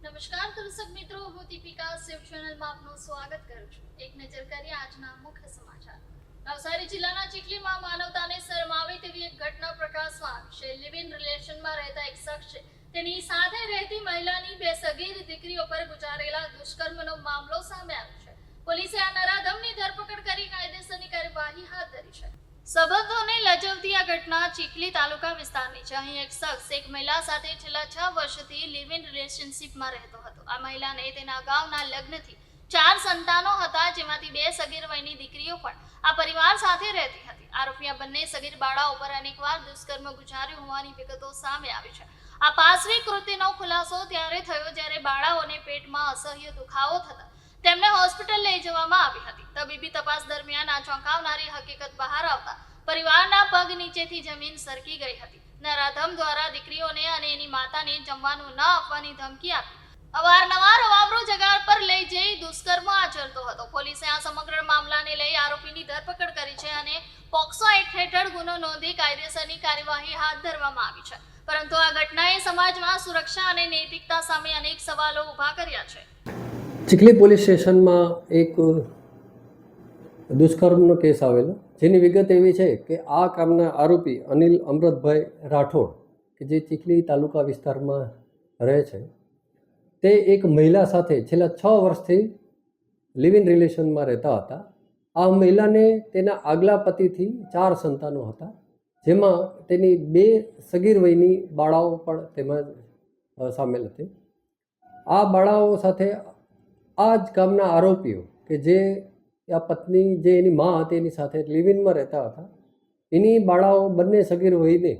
નમસ્કાર દર્શક મિત્રો, હું દીપિકા સેવ ચેનલમાં આપનું સ્વાગત કરું છું। એક નજર કરીએ આજના મુખ્ય સમાચાર। નવસારી જિલ્લાના ચીખલીમાં માનવતાને શરમાવે તેવી એક ઘટના પ્રકાશમાં આવી છે। લિવ ઇન રિલેશનમાં રહેતા એક શખ્સે તેની સાથે રહેતી મહિલાની બે સગીર દીકરીઓ પર ગુજારેલા દુષ્કર્મનો મામલો સામે આવ્યો છે। પોલીસે આ નરાધમની ધરપકડ કરી કાયદેસરની કાર્યવાહી હાથ ધરી છે। સંબંધોને લજવતી આ ઘટના ચીખલી તાલુકા વિસ્તારની છે। અહીં એક શખ્સ એક મહિલા સાથે છેલ્લા 6 વર્ષથી લિવ ઇન રિલેશનશિપમાં રહેતો હતો। આ મહિલાને તેના અગાઉના લગ્નથી 4 સંતાનો હતા, જેમાંથી 2 સગીર વયની દીકરીઓ પણ આ પરિવાર સાથે રહેતી હતી। આરોપી આ બંને સગીર બાળાઓ પર અનેકવાર દુષ્કર્મ ગુજાર્યું હોવાની વિગતો સામે આવી છે। આ પાશવી કૃત્યનો ખુલાસો ત્યારે થયો જ્યારે બાળાઓને પેટમાં અસહ્ય દુખાવો થતા તેમને હોસ્પિટલ લઈ જવામાં આવી હતી। તબીબી તપાસ દરમિયાન આ ચોંકાવનારી હકીકત બહાર આવતા પરિવારના પગ નીચેથી જમીન સરકી ગઈ હતી। નરાધમ દ્વારા દીકરીઓને અને એની માતાને જમવાનું ન આપવાની ધમકી આપી અવારનવાર અવાવરો જગ્યા પર લઈ જઈ દુષ્કર્મ આચરતો હતો। પોલીસે આ સમગ્ર મામલાને લઈ આરોપીની ધરપકડ કરી છે અને પોક્સો એક્ટ હેઠળ ગુનો નોંધી કાયદેસરની કાર્યવાહી હાથ ધરવામાં આવી છે। પરંતુ આ ઘટનાએ સમાજમાં સુરક્ષા અને નૈતિકતા સામે અનેક સવાલો ઊભા કર્યા છે। ચીખલી પોલીસ સ્ટેશનમાં એક દુષ્કર્મનો કેસ આવેલો, જેની વિગત એવી છે કે આ કામના આરોપી અનિલ અમૃતભાઈ રાઠોડ, કે જે ચીખલી તાલુકા વિસ્તારમાં રહે છે, તે એક મહિલા સાથે છેલ્લા 6 વર્ષથી લિવ ઇન રિલેશનમાં રહેતા હતા। આ મહિલાને તેના આગલા પતિથી 4 સંતાનો હતા, જેમાં તેની 2 સગીર વયની બાળાઓ પણ તેમાં સામેલ હતી। આ બાળાઓ સાથે આ જ ગામના આરોપીઓ, કે જે આ પત્ની, જે એની મા હતી, એની સાથે લિવ ઇનમાં રહેતા હતા, એની બાળાઓ બંને સગીર વયને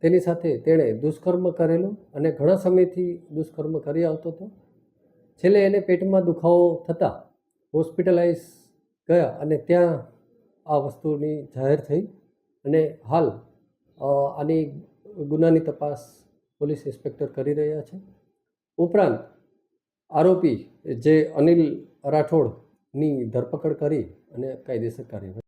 તેની સાથે તેણે દુષ્કર્મ કરેલું અને ઘણા સમયથી દુષ્કર્મ કરી આવતો હતો। છેલ્લે એને પેટમાં દુખાવો થતાં હોસ્પિટલાઇઝ ગયા અને ત્યાં આ વસ્તુની જાહેર થઈ અને હાલ આની ગુનાની તપાસ પોલીસ ઇન્સ્પેક્ટર કરી રહ્યા છે। ઉપરાંત આરોપી જે અનિલ રાઠોડની ધરપકડ કરી અને કાયદેસર કાર્યવાહી